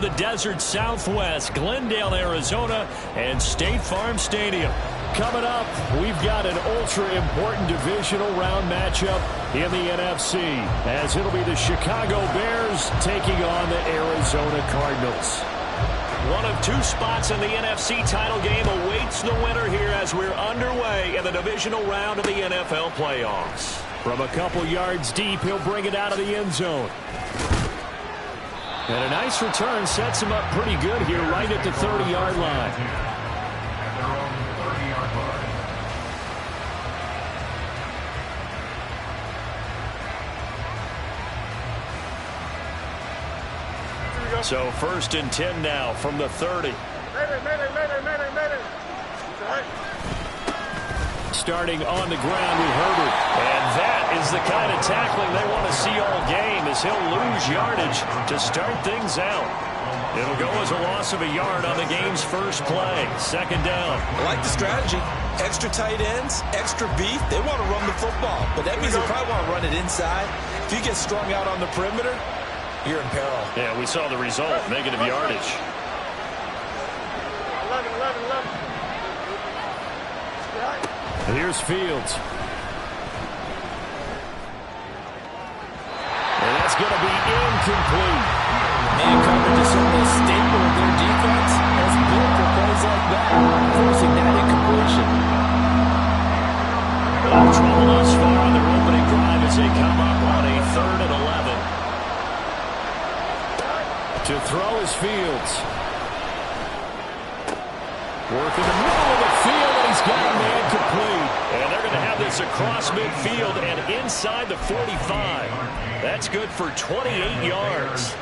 the desert Southwest, Glendale, Arizona, and State Farm Stadium. Coming up, we've got an ultra-important divisional round matchup in the NFC, as it'll be the Chicago Bears taking on the Arizona Cardinals. One of two spots in the NFC title game awaits the winner here as we're underway in the divisional round of the NFL playoffs. From a couple yards deep, he'll bring it out of the end zone. And a nice return sets him up pretty good here right at the 30-yard line. So 1st and 10 now from the 30. Starting on the ground with Herbert. And that is the kind of tackling they want to see all game, as he'll lose yardage to start things out. It'll go as a loss of a yard on the game's first play. 2nd down. I like the strategy. Extra tight ends, extra beef. They want to run the football, but that means they probably want to run it inside. If you get strung out on the perimeter, you're in peril. Yeah, we saw the result. Negative yardage. 11. Here's Fields. And that's going to be incomplete. Man coverage is certainly a staple of their defense as built for plays like that, forcing that incompletion. Trouble thus far on their opening drive as they come up on a 3rd and 11. To throw is Fields. Work in the middle of the field, and he's got a man complete. And they're going to have this across midfield and inside the 45. That's good for 28 yards.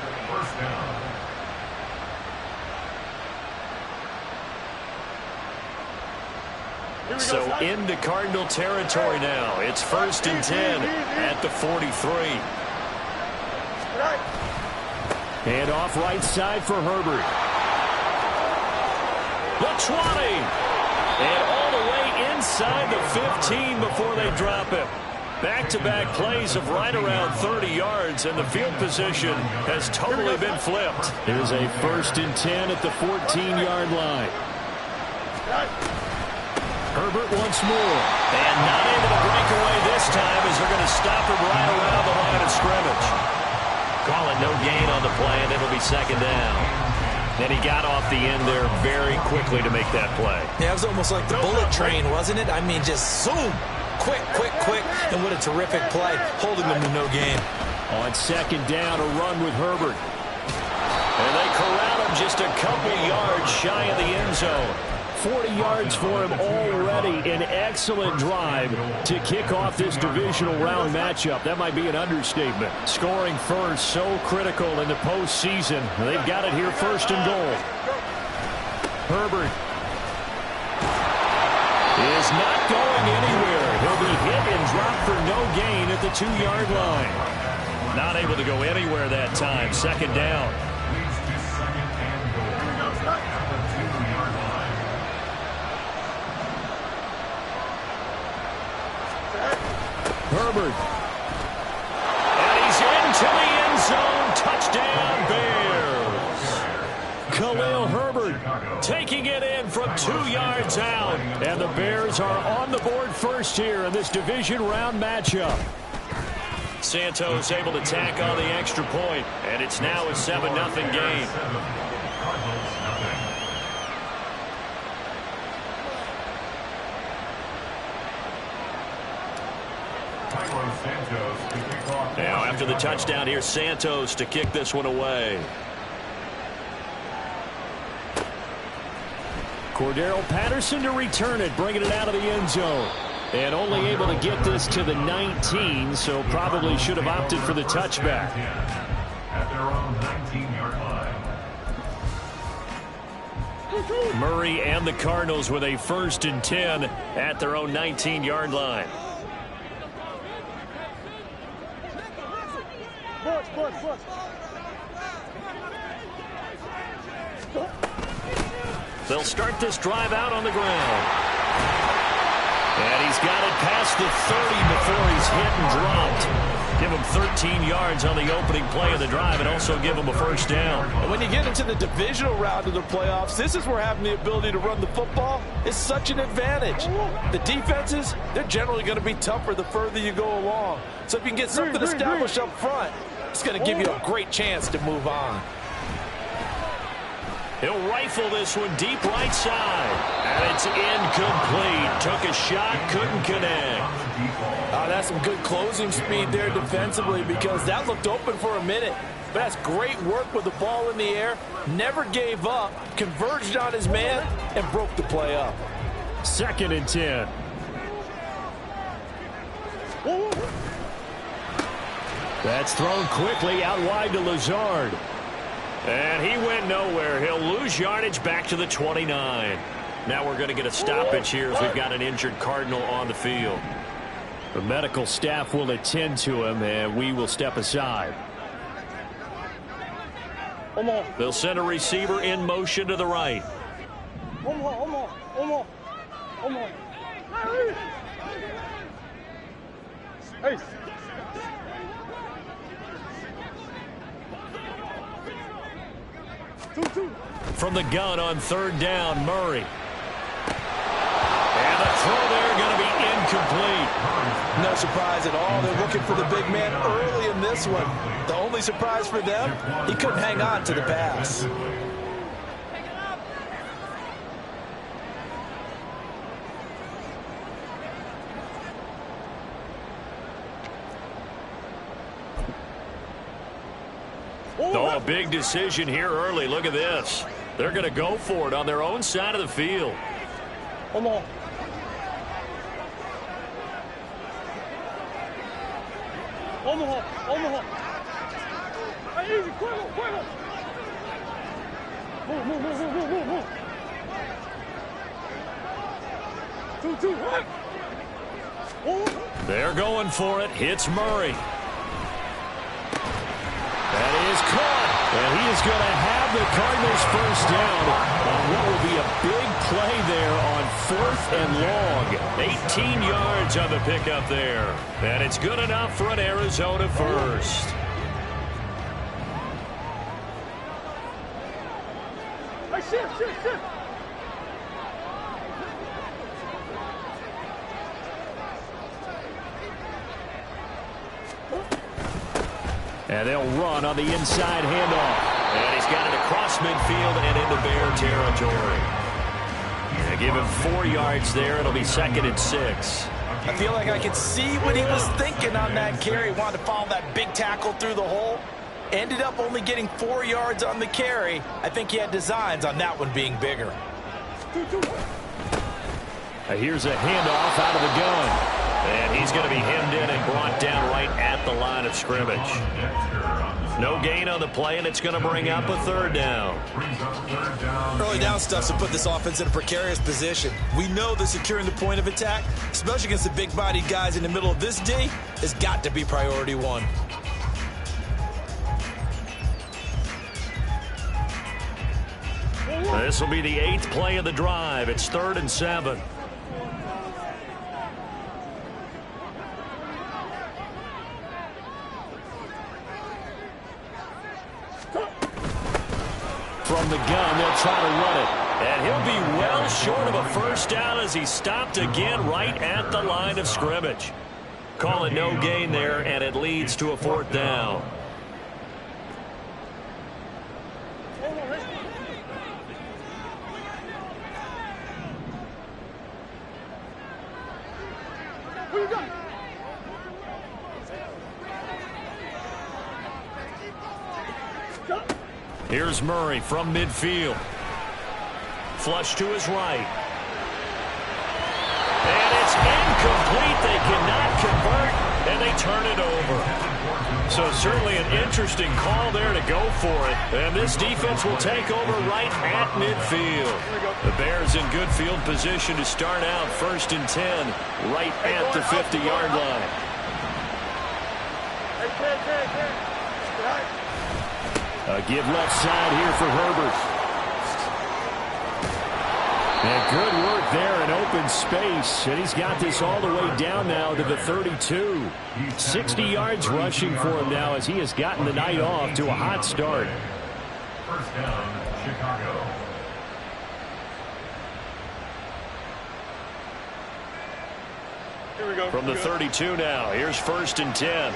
So into Cardinal territory now. It's 1st and 10 at the 43. And off right side for Herbert. The 20. And all the way inside the 15 before they drop him. Back-to-back plays of right around 30 yards, and the field position has totally been flipped. Here's a 1st and 10 at the 14-yard line. Herbert once more. And not able to break away this time as they're going to stop him right around the line of scrimmage. Call it no gain on the play, and it'll be 2nd down. And he got off the end there very quickly to make that play. Yeah, it was almost like the bullet train, wasn't it? I mean, just zoom. Quick, quick, quick. And what a terrific play, holding them to no gain. On 2nd down, a run with Herbert. And they corral him just a couple yards shy of the end zone. 40 yards for him already. An excellent drive to kick off this divisional round matchup. That might be an understatement. Scoring first, so critical in the postseason. They've got it here 1st and goal. Herbert is not going anywhere. He'll be hit and dropped for no gain at the 2-yard line. Not able to go anywhere that time. 2nd down. Herbert. And he's into the end zone. Touchdown, Bears. Khalil Herbert taking it in from 2 yards out. And the Bears are on the board first here in this division round matchup. Santos able to tack on the extra point, and it's now a 7-0 game. Now after the touchdown, here's Santos to kick this one away. Cordero Patterson to return it, bringing it out of the end zone. And only able to get this to the 19, so probably should have opted for the touchback. At their own 19-yard line. Murray and the Cardinals with a 1st and 10 at their own 19-yard line. They'll start this drive out on the ground. And he's got it past the 30 before he's hit and dropped. Give them 13 yards on the opening play of the drive and also give them a first down. And when you get into the divisional round of the playoffs, this is where having the ability to run the football is such an advantage. The defenses, they're generally going to be tougher the further you go along. So if you can get something established up front, it's going to give you a great chance to move on. He'll rifle this one deep right side. And it's incomplete. Took a shot, couldn't connect. That's some good closing speed there defensively because that looked open for a minute. But that's great work with the ball in the air. Never gave up, converged on his man, and broke the play up. 2nd and 10. That's thrown quickly out wide to Lazard. And he went nowhere. He'll lose yardage back to the 29. Now we're going to get a stoppage here as we've got an injured Cardinal on the field. The medical staff will attend to him, and we will step aside. They'll send a receiver in motion to the right. From the gun on 3rd down, Murray. And the throw there going to be incomplete. No surprise at all. They're looking for the big man early in this one. The only surprise for them, he couldn't hang on to the pass. Oh, a big decision here early. Look at this. They're going to go for it on their own side of the field. They're going for it. Hits Murray. That is caught. And he is going to have the Cardinals first down on what will be a big play there on 4th and long. 18 yards on the pickup there. And it's good enough for an Arizona first. And they'll run on the inside handoff. And he's got it across midfield and into Bear territory. And give him 4 yards there. It'll be 2nd and 6. I feel like I could see what he was thinking on that carry. He wanted to follow that big tackle through the hole. Ended up only getting 4 yards on the carry. I think he had designs on that one being bigger. Here's a handoff out of the gun. And he's going to be hemmed in and brought down right at the line of scrimmage. No gain on the play, and it's going to bring up a 3rd down. Early down stuff to put this offense in a precarious position. We know that securing the point of attack, especially against the big-bodied guys in the middle of this D, has got to be priority 1. This will be the 8th play of the drive. It's 3rd and 7. From the gun, they'll try to run it. And he'll be well short of a first down as he stopped again right at the line of scrimmage. Call it no gain there, and it leads to a 4th down. Here's Murray from midfield. Flush to his right. And it's incomplete. They cannot convert, and they turn it over. So certainly an interesting call there to go for it. And this defense will take over right at midfield. The Bears in good field position to start out 1st and 10 right at the 50-yard line. A give left side here for Herbert. And good work there in open space. And he's got this all the way down now to the 32. 60 yards rushing for him now as he has gotten the night off to a hot start. First down, Chicago. Here we go. From the 32 now, here's 1st and 10.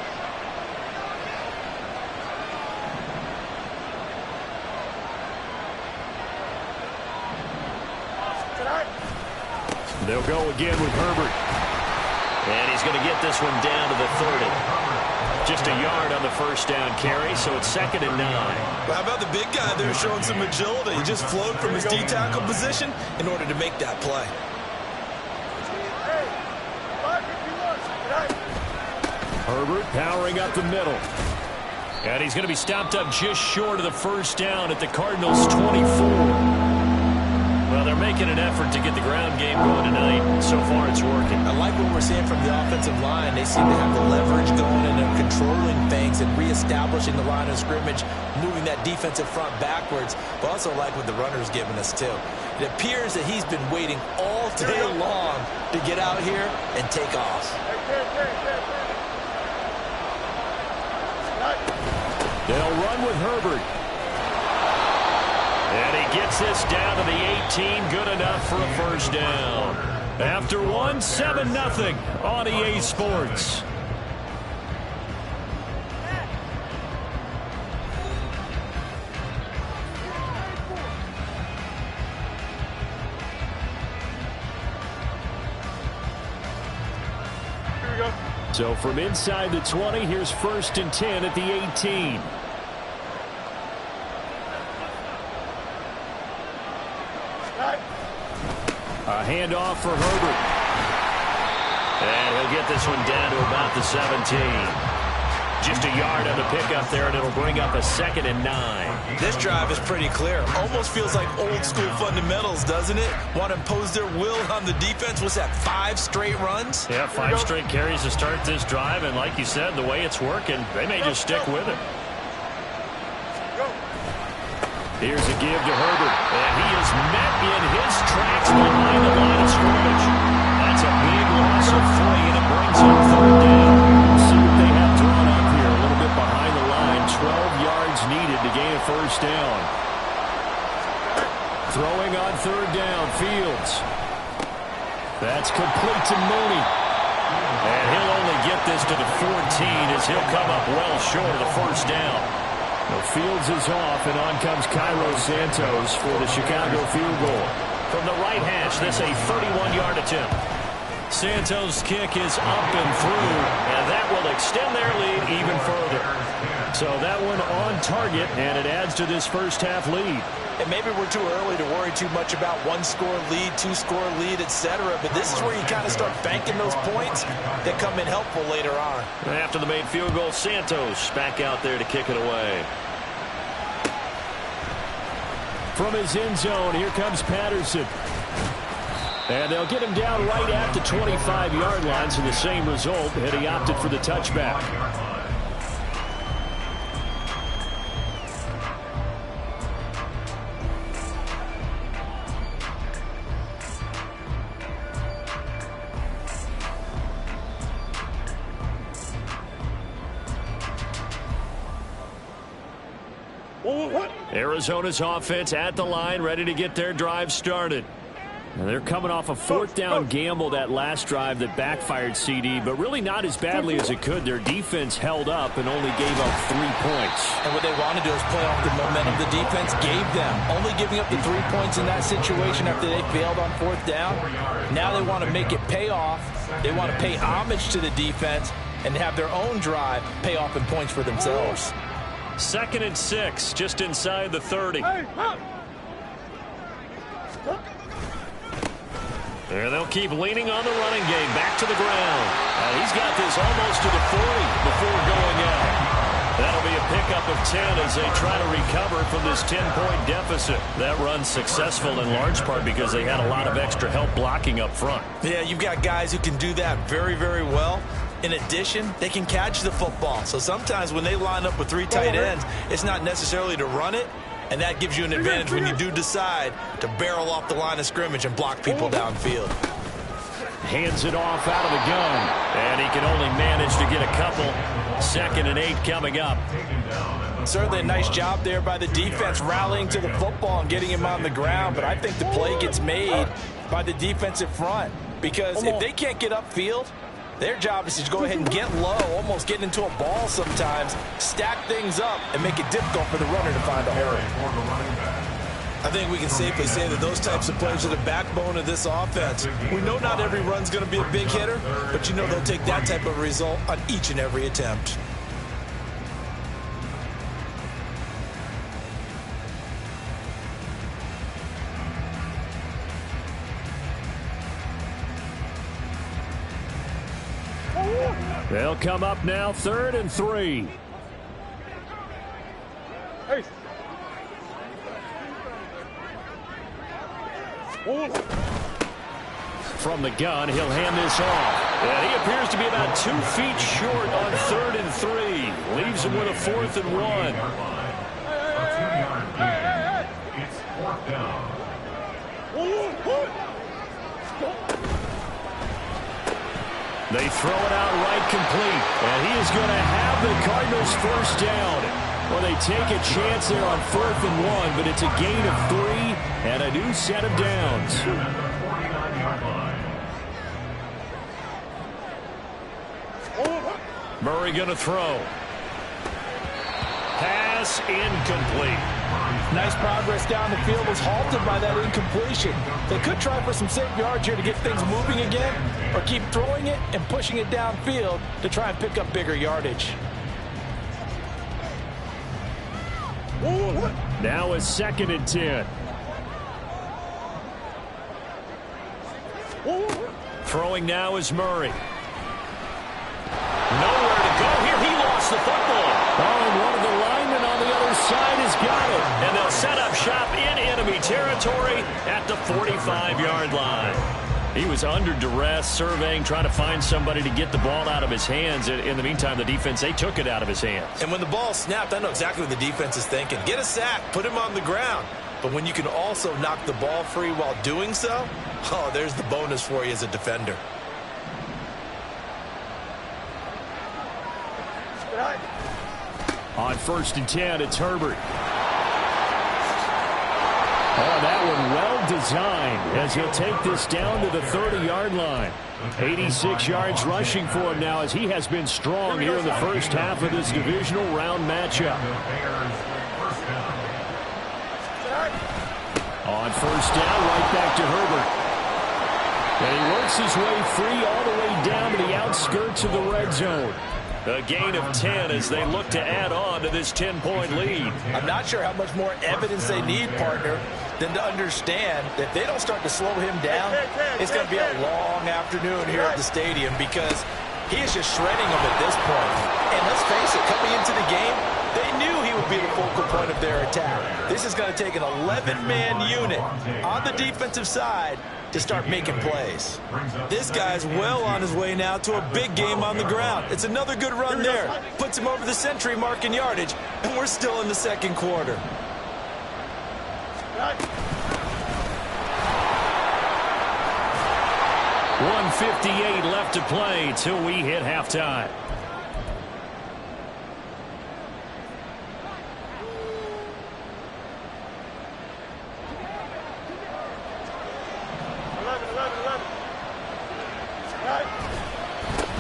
They'll go again with Herbert. And he's going to get this one down to the 30. Just a yard on the first down carry, so it's 2nd and 9. Well, how about the big guy there showing some agility? He just flowed from his D-tackle position in order to make that play. Herbert powering up the middle. And he's going to be stopped up just short of the first down at the Cardinals' 24. Well, they're making an effort to get the ground game going tonight. So far, it's working. I like what we're seeing from the offensive line. They seem to have the leverage going, and they're controlling things and reestablishing the line of scrimmage, moving that defensive front backwards. But also like what the runner's giving us, too. It appears that he's been waiting all day long to get out here and take off. They'll run with Herbert. And he gets this down to the 18. Good enough for a first down. After one, 7-0 on EA Sports. Here we go. So from inside the 20, here's 1st and 10 at the 18. A handoff for Herbert. And he'll get this one down to about the 17. Just a yard on the pickup there, and it'll bring up a 2nd and 9. This drive is pretty clear. Almost feels like old school fundamentals, doesn't it? Want to impose their will on the defense. What's that, 5 straight runs? Yeah, 5 straight carries to start this drive, and like you said, the way it's working, they may just stick with it. Here's a give to Herbert, and he is met in his tracks behind the line of scrimmage. That's a big loss of 3, and it brings up 3rd down. We'll see what they have drawn up here. A little bit behind the line, 12 yards needed to gain a first down. Throwing on 3rd down, Fields. That's complete to Mooney. And he'll only get this to the 14 as he'll come up well short of the first down. Now Fields is off, and on comes Cairo Santos for the Chicago field goal. From the right hash, this a 31-yard attempt. Santos' kick is up and through, and that will extend their lead even further. So that one on target, and it adds to this first half lead. And maybe we're too early to worry too much about 1-score lead, 2-score lead, etc. But this is where you kind of start banking those points that come in helpful later on. After the made field goal, Santos back out there to kick it away. From his end zone, here comes Patterson. And they'll get him down right at the 25-yard line, so the same result, and he opted for the touchback. Arizona's offense at the line, ready to get their drive started. And they're coming off a 4th down gamble that last drive that backfired CD, but really not as badly as it could. Their defense held up and only gave up 3 points. And what they want to do is play off the momentum the defense gave them. Only giving up the 3 points in that situation after they failed on 4th down. Now they want to make it pay off. They want to pay homage to the defense and have their own drive pay off in points for themselves. 2nd and 6, just inside the 30. There they'll keep leaning on the running game. Back to the ground. He's got this almost to the 40 before going out. That'll be a pickup of 10 as they try to recover from this 10-point deficit. That run's successful in large part because they had a lot of extra help blocking up front. Yeah, you've got guys who can do that very, very well. In addition, they can catch the football. So sometimes when they line up with 3 tight ends, it's not necessarily to run it. And that gives you an advantage when you do decide to barrel off the line of scrimmage and block people downfield. Hands it off out of the gun. And he can only manage to get a couple. 2nd and 8 coming up. Certainly a nice job there by the defense rallying to the football and getting him on the ground. But I think the play gets made by the defensive front. Because if they can't get upfield, their job is to go ahead and get low, almost get into a ball sometimes, stack things up, and make it difficult for the runner to find a hole. I think we can safely say that those types of plays are the backbone of this offense. We know not every run's going to be a big hitter, but you know they'll take that type of result on each and every attempt. They'll come up now 3rd and 3. Hey. From the gun, he'll hand this off. And he appears to be about 2 feet short on 3rd and 3. Leaves him with a 4th and 1. It's 4th down. They throw it out right complete. And he is going to have the Cardinals first down. Well, they take a chance there on 4th and 1, but it's a gain of 3 and a new set of downs. 49-yard line. Murray going to throw. Pass incomplete. Nice progress down the field was halted by that incompletion. They could try for some safe yards here to get things moving again, or keep throwing it and pushing it downfield to try and pick up bigger yardage. Now a 2nd and 10. Throwing now is Murray. Nowhere to go here. He lost the football. Oh, and one of the linemen on the other side has got it. And they'll set up shop in enemy territory at the 45-yard line. He was under duress, surveying, trying to find somebody to get the ball out of his hands. In the meantime, the defense, they took it out of his hands. And when the ball snapped, I know exactly what the defense is thinking. Get a sack, put him on the ground. But when you can also knock the ball free while doing so, oh, there's the bonus for you as a defender. On 1st and 10, it's Herbert. Oh, that one well designed as he'll take this down to the 30-yard line. 86 yards rushing for him now as he has been strong here in the first half of this divisional round matchup. On 1st down, right back to Herbert. And he works his way free all the way down to the outskirts of the red zone. A gain of 10 as they look to add on to this 10-point lead. I'm not sure how much more evidence they need, partner, than to understand that if they don't start to slow him down, it's going to be a long afternoon here at the stadium because he is just shredding them at this point. And let's face it, coming into the game, they knew he would be the focal point of their attack. This is going to take an 11-man unit on the defensive side to start making plays. This guy's well on his way now to a big game on the ground. It's another good run there. Puts him over the century mark in yardage, and we're still in the 2nd quarter. 1:58 left to play till we hit halftime.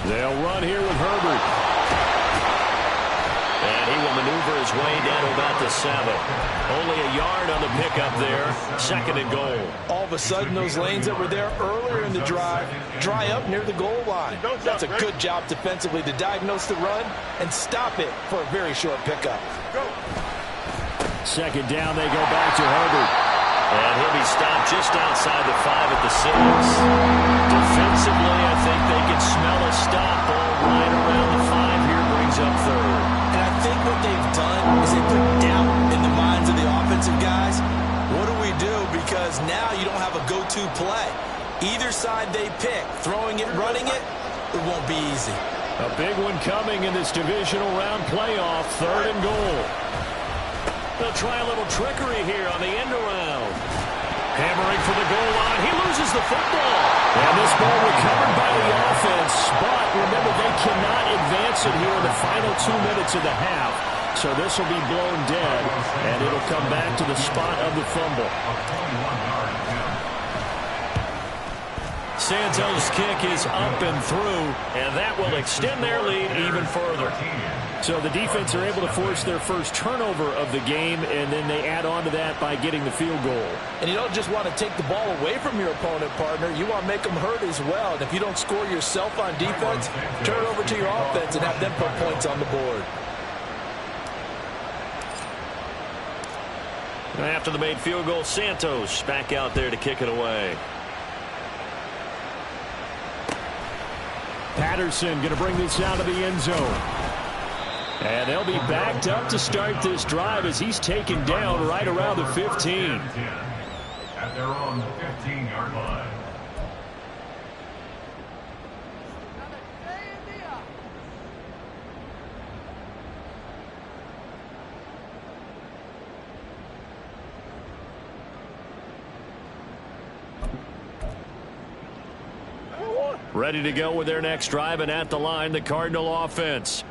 They'll run here with Herbert. And he will maneuver his way down to about the 7. Only a yard on the pickup there. 2nd and goal. All of a sudden, those lanes that were there earlier in the drive dry up near the goal line. That's a good job defensively to diagnose the run and stop it for a very short pickup. 2nd down, they go back to Herbert. And he'll be stopped just outside the 5 at the 6. Defensively, I think they can smell a stop all right around the 5 here, brings up 3rd. And I think what they've done is they put doubt in the minds of the offensive guys. What do we do? Because now you don't have a go-to play. Either side they pick, throwing it, running it, it won't be easy. A big one coming in this divisional round playoff, 3rd and goal. They'll try a little trickery here on the end around. Hammering for the goal line. He loses the football. And this ball recovered by the offense. But remember, they cannot advance it here in the final 2 minutes of the half. So this will be blown dead, and it'll come back to the spot of the fumble. Santos' kick is up and through, and that will extend their lead even further. So the defense are able to force their first turnover of the game, and then they add on to that by getting the field goal. And you don't just want to take the ball away from your opponent, partner. You want to make them hurt as well. And if you don't score yourself on defense, turn it over to your offense and have them put points on the board. After the made field goal, Santos back out there to kick it away. Patterson going to bring this out of the end zone. And they'll be backed up to start this drive as he's taken down right around the 15. At their own 15-yard line. Ready to go with their next drive, and at the line, the Cardinal offense.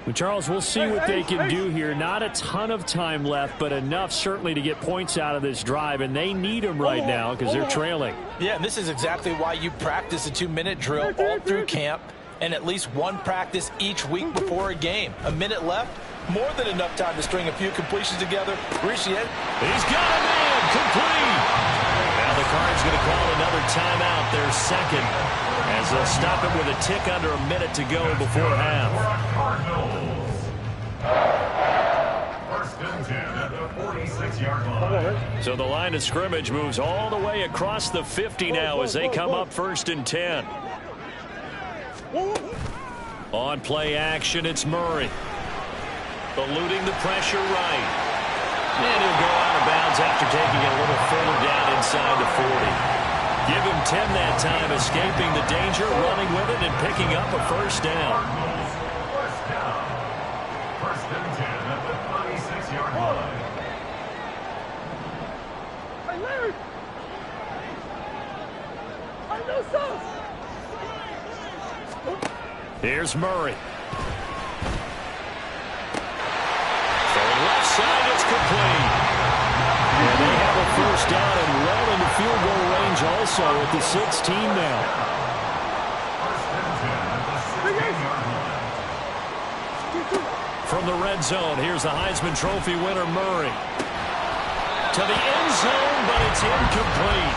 Well, Charles, we'll see what they can do here. Not a ton of time left, but enough certainly to get points out of this drive, and they need them right now because they're trailing. Yeah, and this is exactly why you practice a 2-minute drill all through camp and at least one practice each week before a game. A minute left, more than enough time to string a few completions together. He's got a man, complete. Now the Cards going to call another timeout, their second, as they'll stop it with a tick under a minute to go before half. First and 10 at the 46-yard line. So the line of scrimmage moves all the way across the 50 now as they come up first and 10. On play action, it's Murray. Eluding the pressure right. And he'll go out of bounds after taking it a little further down inside the 40. Give him 10 that time, escaping the danger, running with it, and picking up a first down. First down. First and 10 at the 36-yard line. Hey, Larry! I know so! Here's Murray. For left side, it's complete. And they have a first down and well into field goal range also at the 16 now. First and 10 at the 16-yard line. From the red zone, here's the Heisman Trophy winner, Murray. To the end zone, but it's incomplete.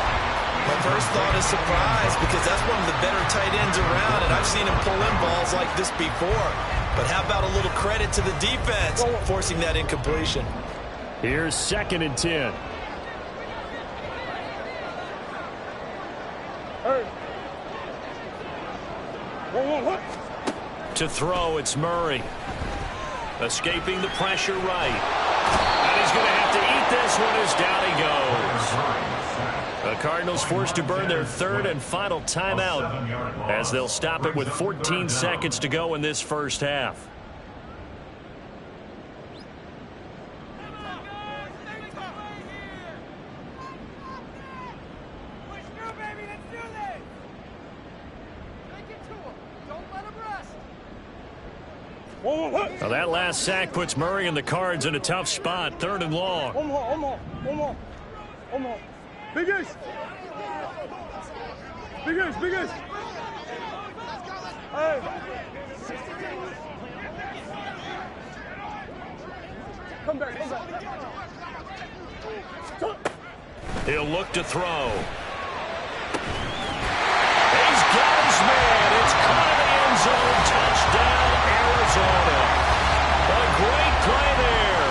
My first thought is surprise because that's one of the better tight ends around, and I've seen him pull in balls like this before. But how about a little credit to the defense forcing that incompletion? Here's second and 10. To throw, it's Murray. Escaping the pressure right. And he's going to have to eat this one as down he goes. The Cardinals forced to burn their third and final timeout as they'll stop it with 14 seconds to go in this first half. Now that last sack puts Murray and the Cards in a tough spot, third and long. One more. Big Ace! Hey! Come back. He'll look to throw. He's got his man. It's caught in the end zone. Touchdown, Arizona. A great play there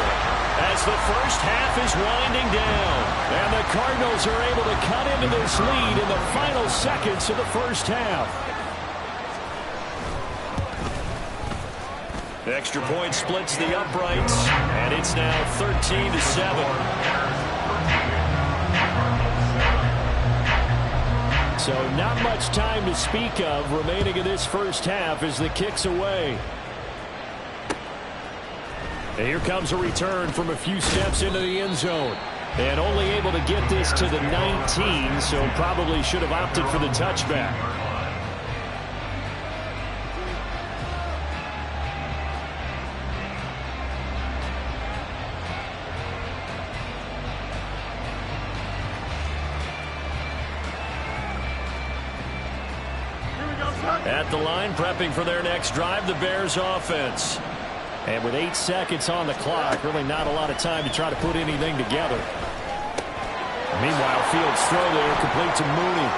as the first half is winding down. And the Cardinals are able to cut into this lead in the final seconds of the first half. Extra point splits the uprights, and it's now 13-7. So not much time to speak of remaining in this first half as the kick's away. And here comes a return from a few steps into the end zone. And only able to get this to the 19, so probably should have opted for the touchback. At the line, prepping for their next drive, the Bears offense. And with 8 seconds on the clock, really not a lot of time to try to put anything together. Meanwhile, Fields' throw there, complete to Mooney.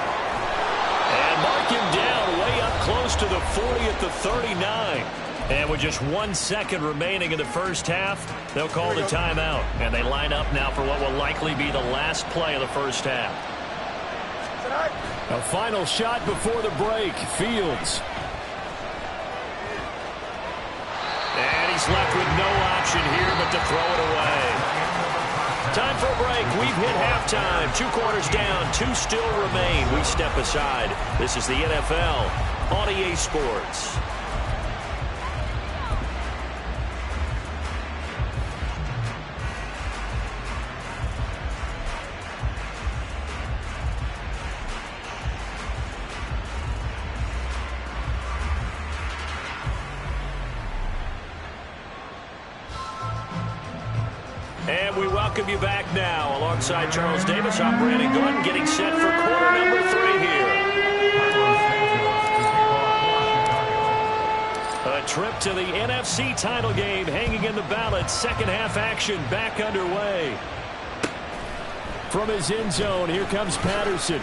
And mark him down way up close to the 40 at the 39. And with just 1 second remaining in the first half, they'll call the timeout. And they line up now for what will likely be the last play of the first half. A final shot before the break. Fields. And he's left with no option here but to throw it away. Time for a break. We've hit halftime. 2 quarters down. 2 still remain. We step aside. This is the NFL on EA Sports. And we welcome you back now. Alongside Charles Davis, I'm Brandon Gordon, getting set for quarter number 3 here. A trip to the NFC title game hanging in the balance. Second half action back underway. From his end zone, here comes Patterson.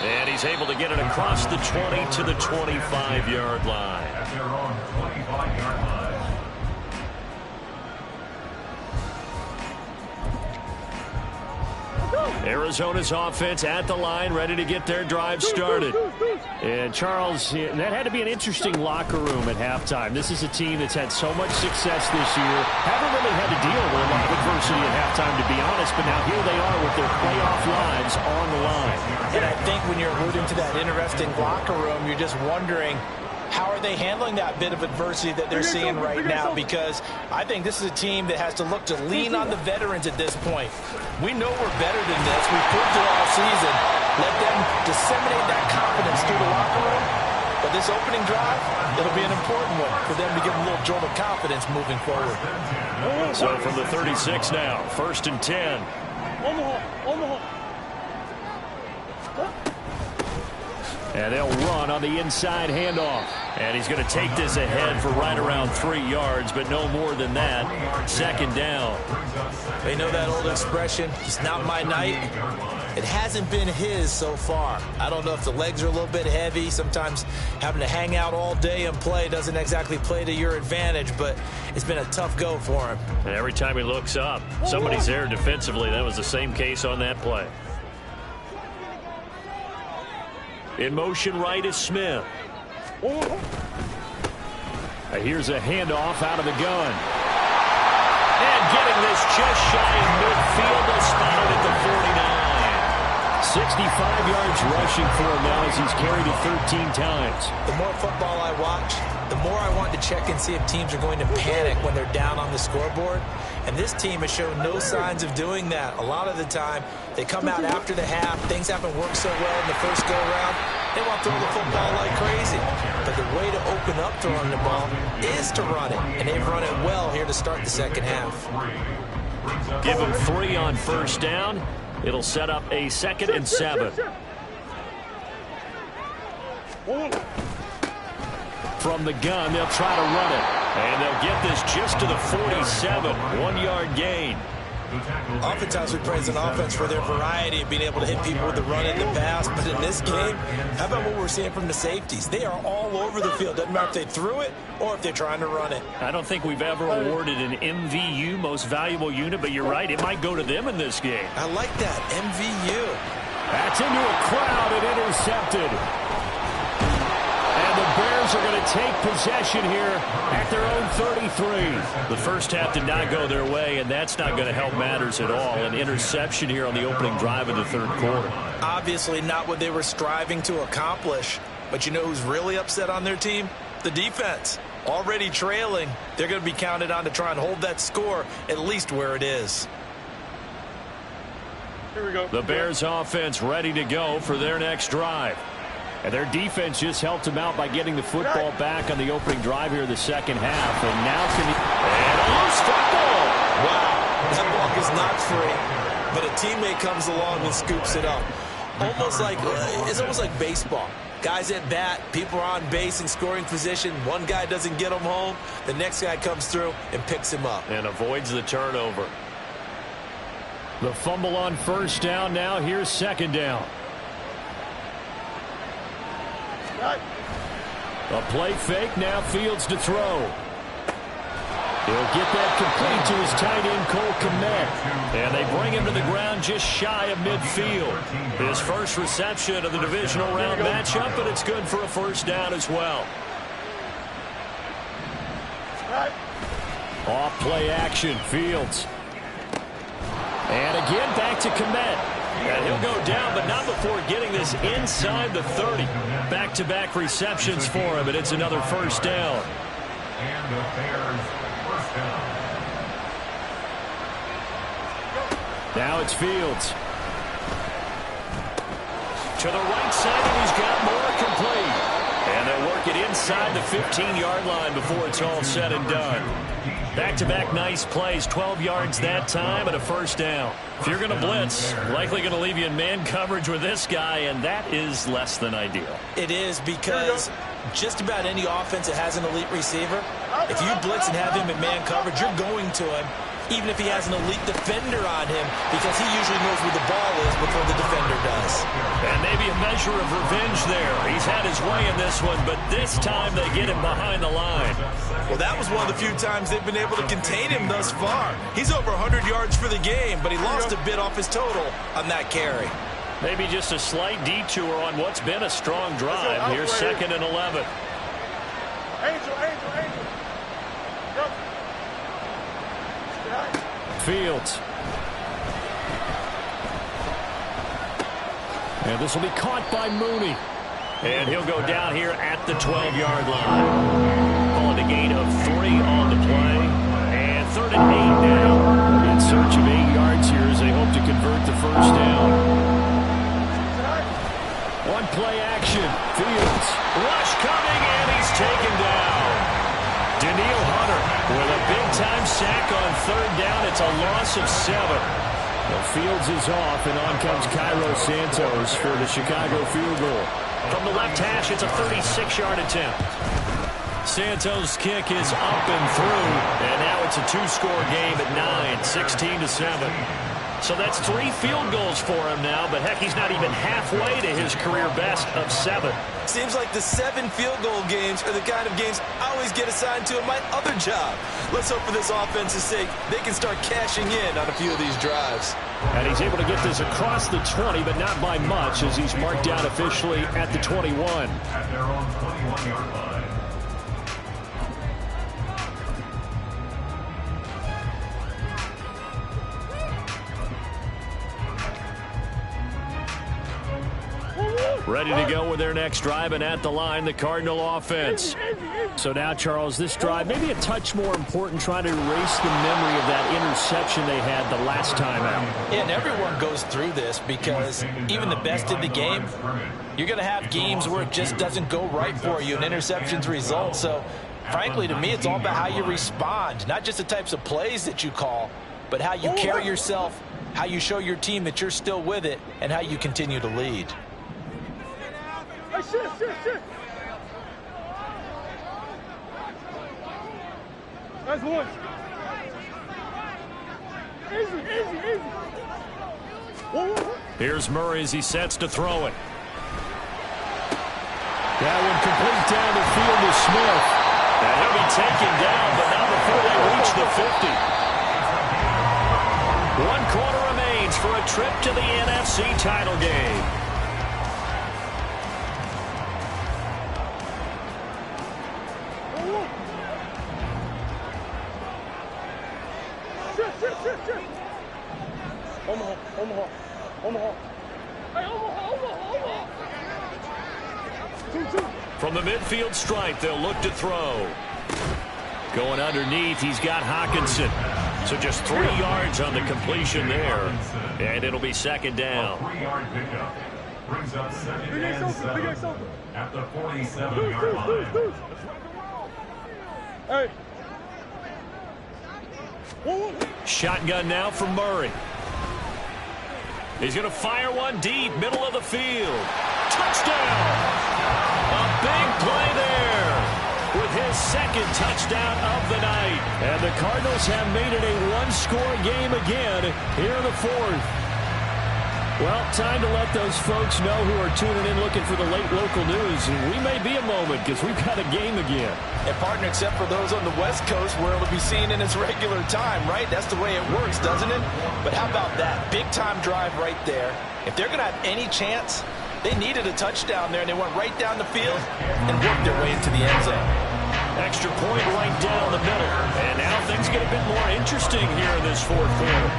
And he's able to get it across the 20 to the 25-yard line. At their own 25-yard line. Arizona's offense at the line, ready to get their drive started. And Charles, that had to be an interesting locker room at halftime. This is a team that's had so much success this year. Haven't really had to deal with a lot of adversity at halftime, to be honest, but now here they are with their playoff lives on the line. And I think when you're alluding to that interesting locker room, you're just wondering, how are they handling that bit of adversity that they're seeing right now? Because I think this is a team that has to look to lean on the veterans at this point. We know we're better than this. We've proved it all season. Let them disseminate that confidence through the locker room. But this opening drive, it'll be an important one for them to get a little jolt of confidence moving forward. So from the 36 now, 1st and 10. Omaha. And they'll run on the inside handoff. And he's going to take this ahead for right around 3 yards, but no more than that. 2nd down. They know that old expression, it's not my night. It hasn't been his so far. I don't know if the legs are a little bit heavy. Sometimes having to hang out all day and play doesn't exactly play to your advantage, but it's been a tough go for him. And every time he looks up, somebody's there defensively. That was the same case on that play. In motion right is Smith. Here's a handoff out of the gun. And getting this just shy of midfield. They'll spot it at the 49. 65 yards rushing for him now as he's carried it 13 times. The more football I watch, the more I want to check and see if teams are going to panic when they're down on the scoreboard. And this team has shown no signs of doing that. A lot of the time, they come out after the half. Things haven't worked so well in the first go-around. They want to throw the football like crazy. But the way to open up throwing the ball is to run it. And they've run it well here to start the second half. Give them 3 on 1st down. It'll set up a 2nd and 7. From the gun, they'll try to run it. And they'll get this just to the 47. 1-yard gain. Oftentimes we praise an offense for their variety of being able to hit people with the run and the pass. But in this game, how about what we're seeing from the safeties? They are all over the field. Doesn't matter if they threw it or if they're trying to run it. I don't think we've ever awarded an MVU, most valuable unit, but you're right, it might go to them in this game. I like that, MVU. That's into a crowd and intercepted. And the Bears are going to take possession here at their own 33. The first half did not go their way, and that's not going to help matters at all. An interception here on the opening drive of the 3rd quarter. Obviously not what they were striving to accomplish. But you know who's really upset on their team? The defense. Already trailing, they're going to be counted on to try and hold that score at least where it is. Here we go. The Bears offense ready to go for their next drive. And their defense just helped them out by getting the football back on the opening drive here in the second half. And now can he... And a loose football! Wow, that ball is not free, but a teammate comes along and scoops it up. It's almost like baseball. Guys at bat, people are on base in scoring position. One guy doesn't get him home. The next guy comes through and picks him up. And avoids the turnover. The fumble on first down now. Here's second down. A play fake. Now Fields to throw. He'll get that complete to his tight end, Cole Kmet. And they bring him to the ground just shy of midfield. His first reception of the divisional round matchup, but it's good for a first down as well. Off play action, Fields. And again, back to Kmet. And he'll go down, but not before getting this inside the 30. Back-to-back receptions for him, and it's another first down. And the Bears first down. Now it's Fields. To the right side, and he's got more complete. And they'll work it inside the 15-yard line before it's all said and done. Back-to-back nice plays, 12 yards that time, and a first down. If you're going to blitz, likely going to leave you in man coverage with this guy, and that is less than ideal. It is, because just about any offense that has an elite receiver, if you blitz and have him in man coverage, you're going to him, even if he has an elite defender on him, because he usually knows where the ball is before the defender does. And maybe a measure of revenge there. He's had his way in this one, but this time they get him behind the line. Well, that was one of the few times they've been able to contain him thus far. He's over 100 yards for the game, but he lost a bit off his total on that carry. Maybe just a slight detour on what's been a strong drive. Here's second and 11. Angel. Go. Fields. And this will be caught by Mooney. And he'll go down here at the 12-yard line. Calling a gain of 3 on the play. And 3rd and 8 now. In search of 8 yards here as they hope to convert the first down. One play action. Fields. Rush coming, and he's taken down. Danielle Hunter with a big-time sack on 3rd down. It's a loss of 7. Well, Fields is off, and on comes Cairo Santos for the Chicago field goal. From the left hash, it's a 36-yard attempt. Santos' kick is up and through, and now it's a 2-score game at 9, 16-7. So that's 3 field goals for him now, but heck, he's not even halfway to his career best of 7. Seems like the 7 field goal games are the kind of games I always get assigned to in my other job. Let's hope for this offense's sake they can start cashing in on a few of these drives. And he's able to get this across the 20, but not by much, as he's marked down officially at the 21. At their own 21-yard line. Ready to go with their next drive, and at the line, the Cardinal offense. So now, Charles, this drive maybe a touch more important, trying to erase the memory of that interception they had the last time out. Yeah, and everyone goes through this, because even the best in the game, you're going to have games where it just doesn't go right for you, and interceptions result. So, frankly, to me, it's all about how you respond, not just the types of plays that you call, but how you carry yourself, how you show your team that you're still with it, and how you continue to lead. Hey, shit. That's one. Easy. Whoa. Here's Murray as he sets to throw it. That one complete down the field to Smith. And he'll be taken down, but not before they reach the 50. 1 quarter remains for a trip to the NFC title game. Shit. Omaha. Hey, Omaha. 2. From the midfield stripe, they'll look to throw. Going underneath, he's got Hockenson. So just 3 yards on the completion there. And it'll be second down. 3-yard pickup. Brings up second and 7 at the 47-yard line. Hey. Shotgun now for Murray. He's going to fire one deep, middle of the field. Touchdown! A big play there with his second touchdown of the night. And the Cardinals have made it a one-score game again here in the fourth. Well, time to let those folks know who are tuning in looking for the late local news. We may be a moment because we've got a game again. And partner, except for those on the West Coast where it'll be seen in its regular time, right? That's the way it works, doesn't it? But how about that? Big time drive right there. If they're going to have any chance, they needed a touchdown there, and they went right down the field and worked their way into the end zone. Extra point right down the middle. And now things get a bit more interesting here in this fourth quarter.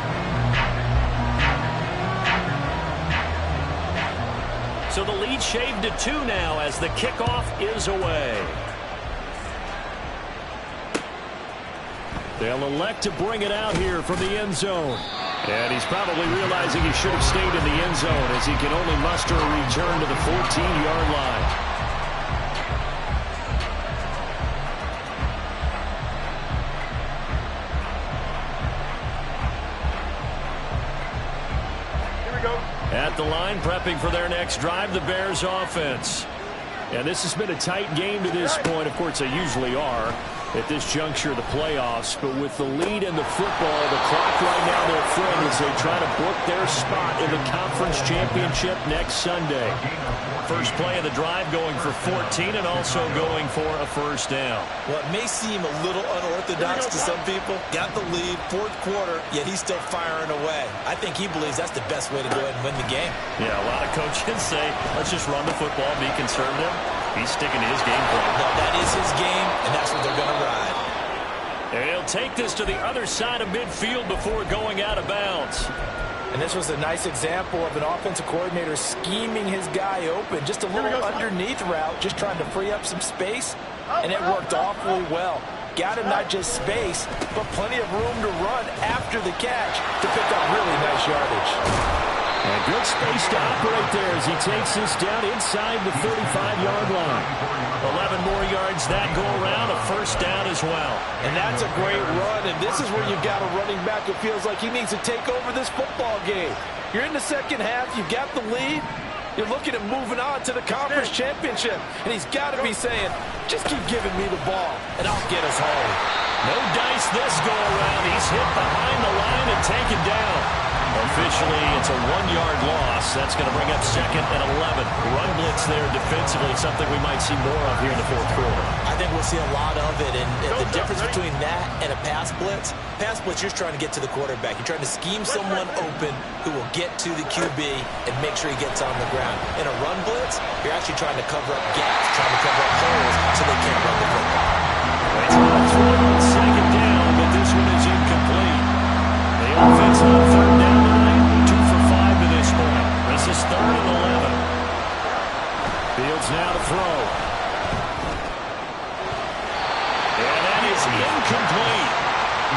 So the lead shaved to 2 now as the kickoff is away. They'll elect to bring it out here from the end zone. And he's probably realizing he should have stayed in the end zone as he can only muster a return to the 14-yard line. At the line, prepping for their next drive, the Bears offense. And this has been a tight game to this point. Of course, they usually are at this juncture of the playoffs. But with the lead in the football, the clock right now, their friend, as they try to book their spot in the conference championship next Sunday. First play of the drive going for 14 and also going for a first down. Well, it may seem a little unorthodox to some people. Got the lead, fourth quarter, yet he's still firing away. I think he believes that's the best way to go ahead and win the game. Yeah, a lot of coaches say, let's just run the football, be conservative. He's sticking to his game plan. No, that is his game, and that's what they're going to ride. And he'll take this to the other side of midfield before going out of bounds. And this was a nice example of an offensive coordinator scheming his guy open. Just a little underneath route, just trying to free up some space, and it worked awfully well. Got him not just space, but plenty of room to run after the catch to pick up really nice yardage. And good space to operate there as he takes this down inside the 35-yard line. 11 more yards that go around, a first down as well. And that's a great run, and this is where you've got a running back who feels like he needs to take over this football game. You're in the second half, you've got the lead, you're looking at moving on to the conference championship, and he's got to be saying, just keep giving me the ball, and I'll get us home. No dice this go around. He's hit behind the line and taken down. Officially, it's a 1-yard loss. That's going to bring up second and 11. Run blitz there defensively, something we might see more of here in the fourth quarter. I think we'll see a lot of it, and the difference between that and a pass blitz, you're trying to get to the quarterback. You're trying to scheme someone open who will get to the QB and make sure he gets on the ground. In a run blitz, you're actually trying to cover up gaps, trying to cover up holes so they can't run the football. It's going to throw on second down, but this one is incomplete. The offense on third down tonight, 2 for 5 to this point. This is third and 11. Fields now to throw. And that is incomplete.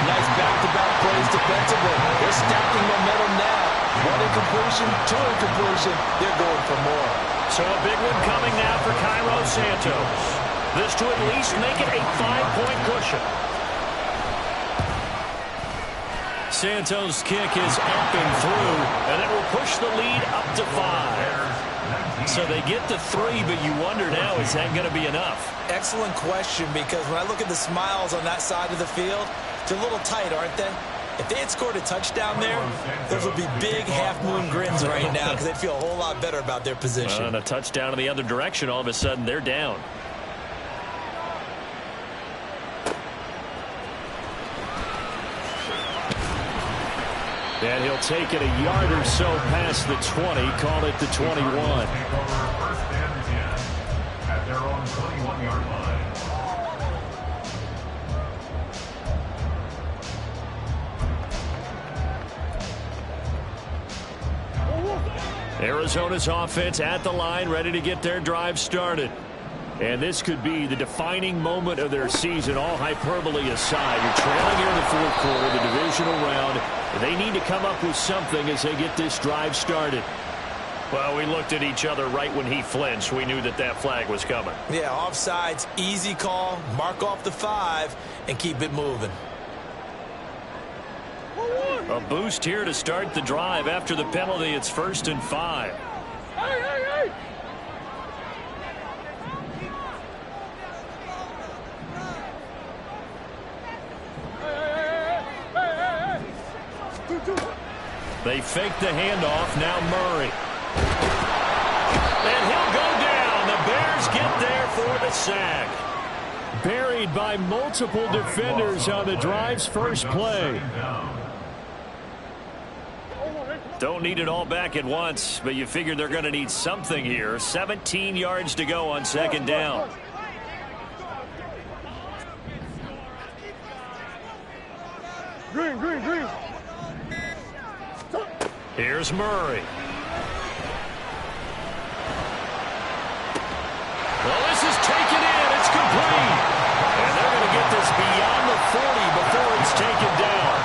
Nice back-to-back plays defensively. They're stacking momentum now. 1 incompletion, 2 incompletion. They're going for more. So a big one coming now for Cairo Santos. This to at least make it a 5-point cushion. Santos' kick is up and through, and it will push the lead up to 5. So they get to 3, but you wonder now, is that going to be enough? Excellent question, because when I look at the smiles on that side of the field, they're a little tight, aren't they? If they had scored a touchdown there, those would be big half-moon grins right now because they'd feel a whole lot better about their position. And a touchdown in the other direction, all of a sudden they're down. And he'll take it a yard or so past the 20, call it the 21. First and 10 at their own 21-yard line. Arizona's offense at the line, ready to get their drive started. And this could be the defining moment of their season, all hyperbole aside. You're trailing here in the fourth quarter, the divisional round. They need to come up with something as they get this drive started. Well, we looked at each other right when he flinched. We knew that that flag was coming. Yeah, offsides, easy call. Mark off the 5 and keep it moving. A boost here to start the drive. After the penalty, it's 1st and 5. Hey, hey, hey! They fake the handoff. Now Murray. And he'll go down. The Bears get there for the sack. Buried by multiple defenders on the drive's first play. Don't need it all back at once, but you figure they're going to need something here. 17 yards to go on 2nd down. Green, green, green. Here's Murray. Well, this is taken in. It's complete. And they're going to get this beyond the 40 before it's taken down.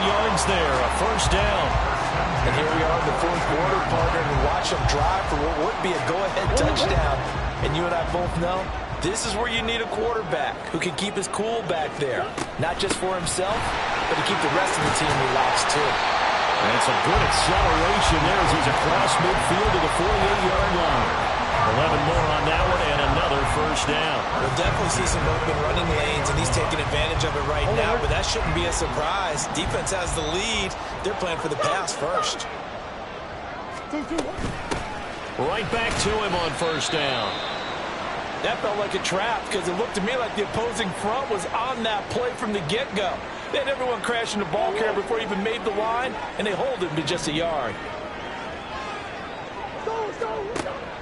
Yards there, a 1st down. And here we are in the fourth quarter, partner, and watch them drive for what would be a go-ahead touchdown. And you and I both know this is where you need a quarterback who can keep his cool back there. Not just for himself, but to keep the rest of the team relaxed too. And it's a good acceleration there as he's across midfield to the 48-yard line. 11 more on that one and another 1st down. We'll definitely see some open running lanes, and he's taking advantage of it right now, but that shouldn't be a surprise. Defense has the lead. They're playing for the pass first. Right back to him on 1st down. That felt like a trap because it looked to me like the opposing front was on that play from the get-go. They had everyone crashing the ball carrier before he even made the line, and they hold him to just a yard.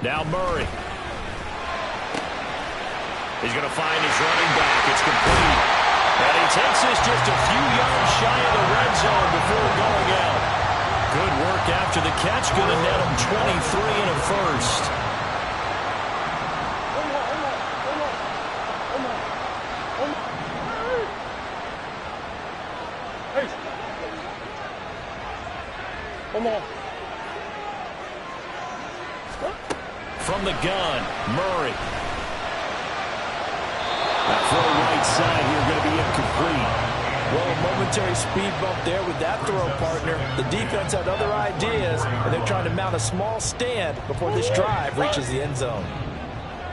Now Murray. He's going to find his running back. It's complete. And he takes this just a few yards shy of the red zone before going out. Good work after the catch. Going to net him 23 and a 1st. From the gun, Murray. That throw right side here going to be incomplete. Well, a momentary speed bump there with that throw, partner. The defense had other ideas, and they're trying to mount a small stand before this drive reaches the end zone.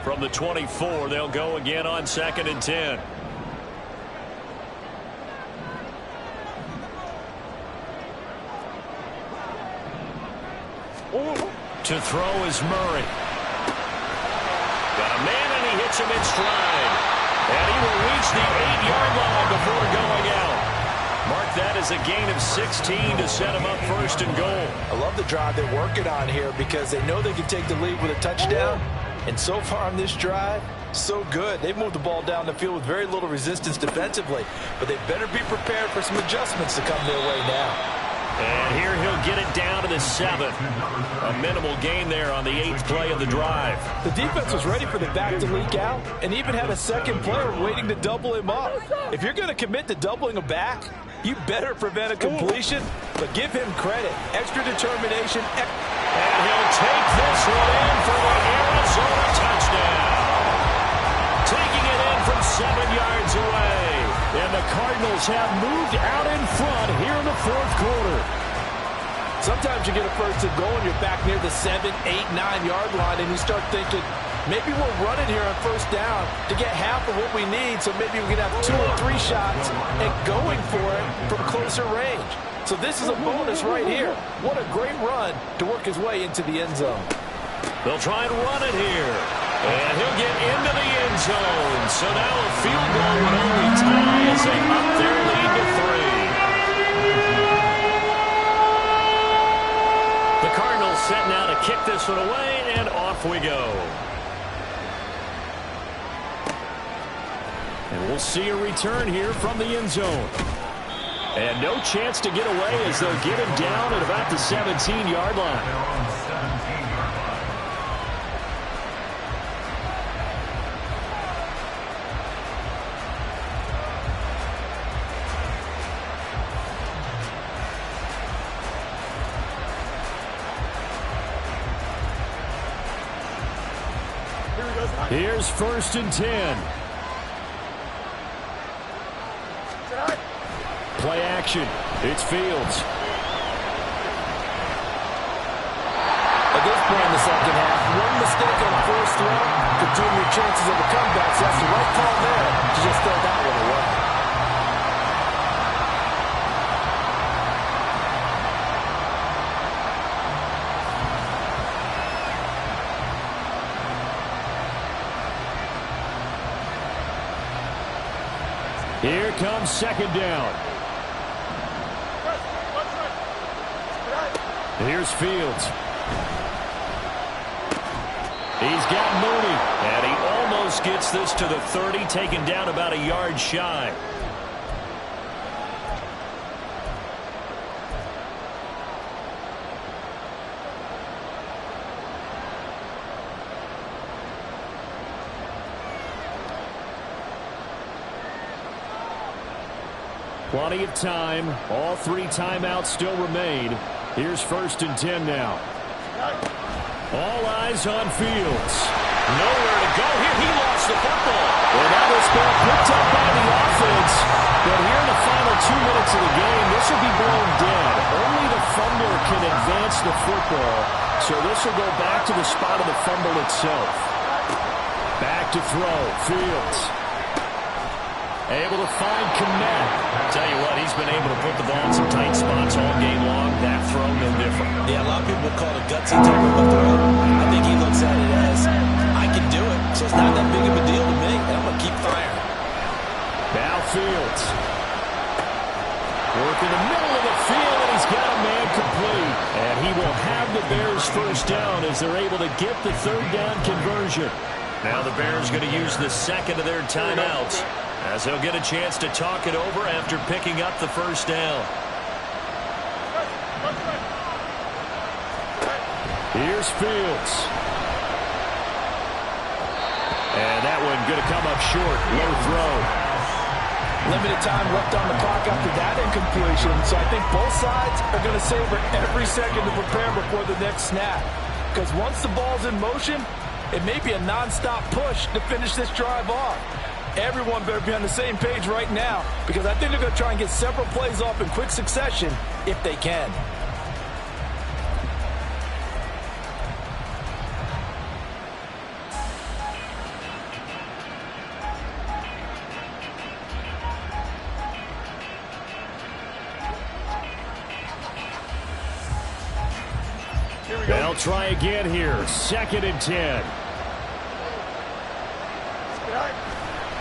From the 24, they'll go again on 2nd and 10. To throw is Murray. Got a man, and he hits him in stride. And he will reach the 8-yard line before going out. Mark that as a gain of 16 to set him up 1st and goal. I love the drive they're working on here because they know they can take the lead with a touchdown. And so far on this drive, so good. They've moved the ball down the field with very little resistance defensively. But they better be prepared for some adjustments to come their way now. And here he'll get it down to the 7th. A minimal gain there on the 8th play of the drive. The defense was ready for the back to leak out and even had a second player waiting to double him up. If you're going to commit to doubling a back, you better prevent a completion, but give him credit. Extra determination. And he'll take this one in for the Arizona touchdown. Taking it in from 7 yards away. And the Cardinals have moved out in front here in the fourth quarter. Sometimes you get a 1st and goal and you're back near the 7, 8, 9-yard line, and you start thinking, maybe we'll run it here on 1st down to get half of what we need, so maybe we can have 2 or 3 shots and going for it from closer range. So this is a bonus right here. What a great run to work his way into the end zone. They'll try and run it here. And he'll get into the end zone. So now a field goal would only tie as they up their lead to 3. The Cardinals set now to kick this one away, and off we go. We'll see a return here from the end zone. And no chance to get away as they'll get him down at about the 17-yard line. Here's 1st and 10. Play action. It's Fields. At this point in the second half, one mistake on the first throw could doom your chances of a comeback. So that's the right call there to just throw that one away. Here comes 2nd down. Here's Fields. He's got Mooney, and he almost gets this to the 30, taken down about a yard shy. Plenty of time. All 3 timeouts still remain. Here's 1st and 10 now. All eyes on Fields. Nowhere to go here. He lost the football. And now this ball picked up by the offense. But here in the final 2 minutes of the game, this will be blown dead. Only the fumbler can advance the football. So this will go back to the spot of the fumble itself. Back to throw. Fields. Able to find Kmet. Tell you what, he's been able to put the ball in some tight spots all game long. That throw, no different. Yeah, a lot of people call it a gutsy type of a throw. I think he looks at it as, I can do it, so it's not that big of a deal to me, and I'm going to keep firing. Now Fields. Work in the middle of the field, and he's got a man complete. And he will have the Bears 1st down as they're able to get the 3rd down conversion. Now the Bears going to use the 2nd of their timeouts, as they'll get a chance to talk it over after picking up the 1st down. Here's Fields. And that one going to come up short. Low throw. Limited time left on the clock after that incompletion. So I think both sides are going to savor every second to prepare before the next snap. Because once the ball's in motion, it may be a non-stop push to finish this drive off. Everyone better be on the same page right now, because I think they're going to try and get several plays off in quick succession if they can. They'll try again here. 2nd and 10.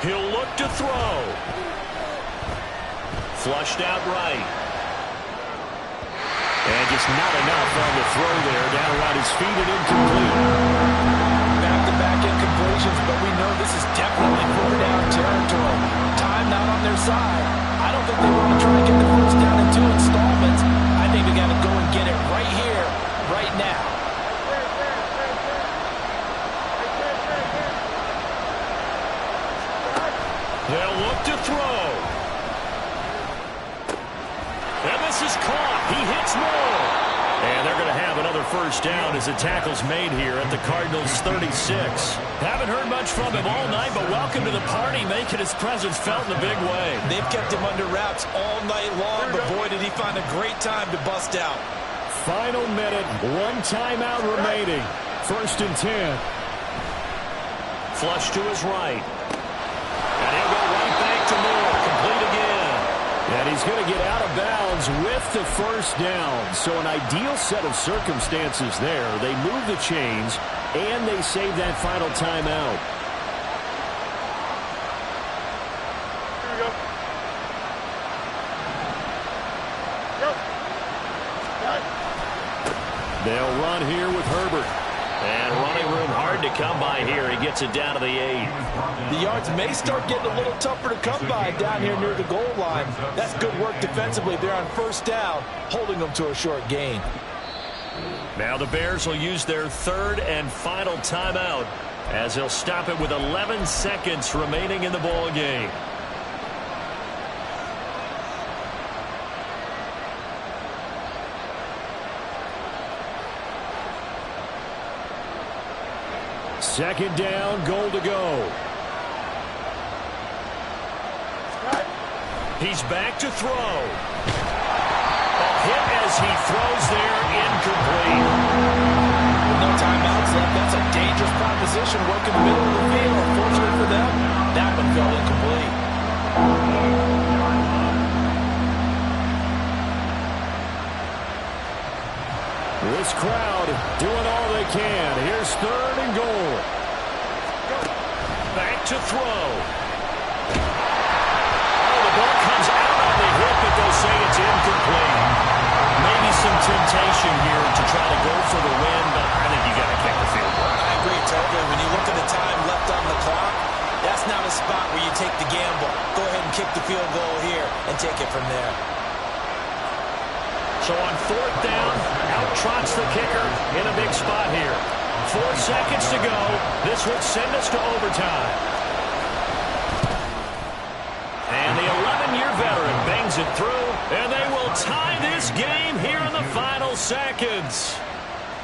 He'll look to throw. Flushed out right. And just not enough on the throw there. Down around his feet and incomplete. Back-to-back incompletions, but we know this is definitely 4th down territory. Time not on their side. I don't think they want to try and get the 1st down in 2 installments. I think they got to go and get it right here, right now. They'll look to throw. And this is caught. He hits Moore. And they're going to have another 1st down as the tackle's made here at the Cardinals' 36. Haven't heard much from him all night, but welcome to the party, making his presence felt in a big way. They've kept him under wraps all night long, but boy, did he find a great time to bust out. Final minute, 1 timeout remaining. 1st and 10. Flush to his right. And he'll go right back to Moore. Complete again. And he's going to get out of bounds with the 1st down. So an ideal set of circumstances there. They move the chains, and they save that final timeout. Here we go. Go. They'll run here with Herbert. And running room hard to come by here. He gets it down to the 8. The yards may start getting a little tougher to come by down here near the goal line. That's good work defensively. They're on first down, holding them to a short gain. Now the Bears will use their third and final timeout as they'll stop it with 11 seconds remaining in the ball game. Second down, goal to go. He's back to throw. A hit as he throws there, incomplete. With no timeouts left, that's a dangerous proposition. Working the middle of the field. Unfortunately for them, that one fell incomplete. This crowd doing all they can. Here's third and goal. Back to throw. Oh, the ball comes out on the hit, but they'll say it's incomplete. Maybe some temptation here to try to go for the win, but I think you got to kick the field goal. I agree totally. When you look at the time left on the clock, that's not a spot where you take the gamble. Go ahead and kick the field goal here and take it from there. So on fourth down, out trots the kicker in a big spot here. 4 seconds to go. This would send us to overtime. And the 11-year veteran bangs it through, and they will tie this game here in the final seconds.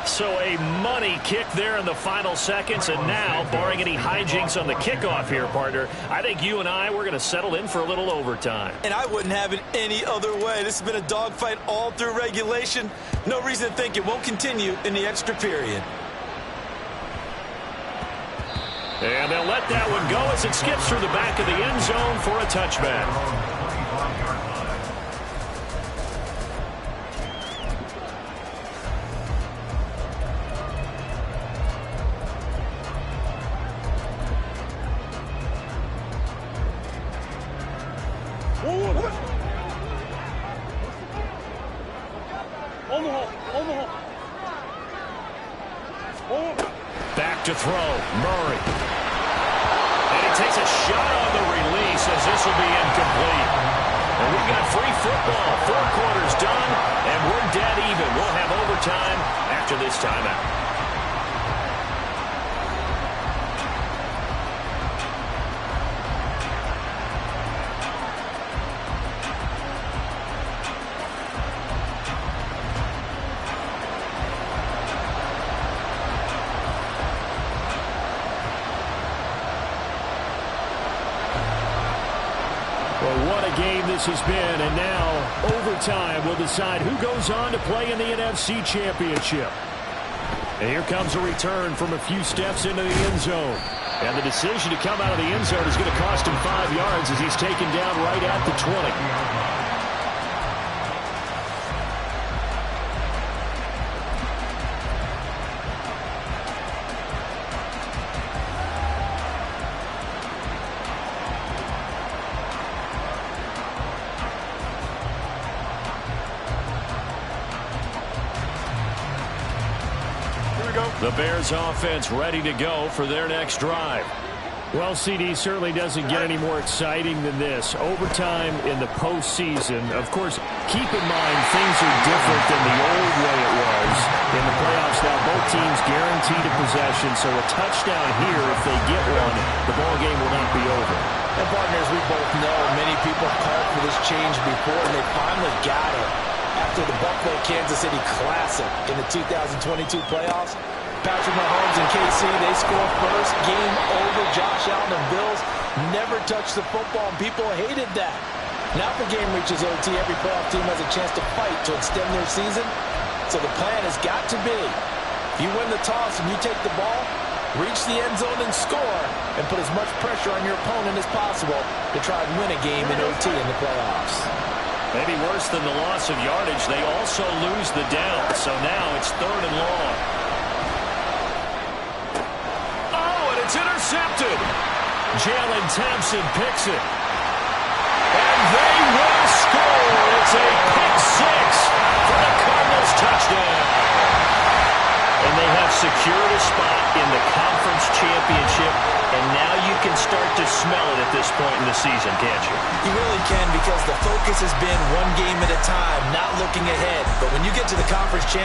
So a money kick there in the final seconds, and now, barring any hijinks on the kickoff here, partner, I think you and I, we're going to settle in for a little overtime. And I wouldn't have it any other way. This has been a dogfight all through regulation. No reason to think it won't continue in the extra period. And they'll let that one go as it skips through the back of the end zone for a touchback. Back to throw, Murray. And he takes a shot on the release as this will be incomplete. And we got free football. 4 quarters done, and we're dead even. We'll have overtime after this timeout. This has been, and now overtime will decide who goes on to play in the NFC Championship. And here comes a return from a few steps into the end zone. And the decision to come out of the end zone is going to cost him 5 yards as he's taken down right at the 20. The Bears offense ready to go for their next drive. Well, CD, certainly doesn't get any more exciting than this. Overtime in the postseason. Of course, keep in mind things are different than the old way it was. In the playoffs now, both teams guaranteed a possession, so a touchdown here, if they get one, the ball game will not be over. And partners, we both know many people called for this change before, and they finally got it. After the Buffalo-Kansas City Classic in the 2022 playoffs, Patrick Mahomes and KC, they score first. Game over. Josh Allen and Bills never touched the football, and people hated that. Now if the game reaches OT, every playoff team has a chance to fight to extend their season. So the plan has got to be, if you win the toss and you take the ball, reach the end zone and score, and put as much pressure on your opponent as possible to try and win a game in OT in the playoffs. Maybe worse than the loss of yardage, they also lose the down. So now it's 3rd and long. It's intercepted. Jalen Thompson picks it. And they will score. It's a pick 6 for the Cardinals touchdown. And they have secured a spot in the conference championship, and now you can start to smell it at this point in the season, can't you? You really can, because the focus has been one game at a time, not looking ahead. But when you get to the conference championship,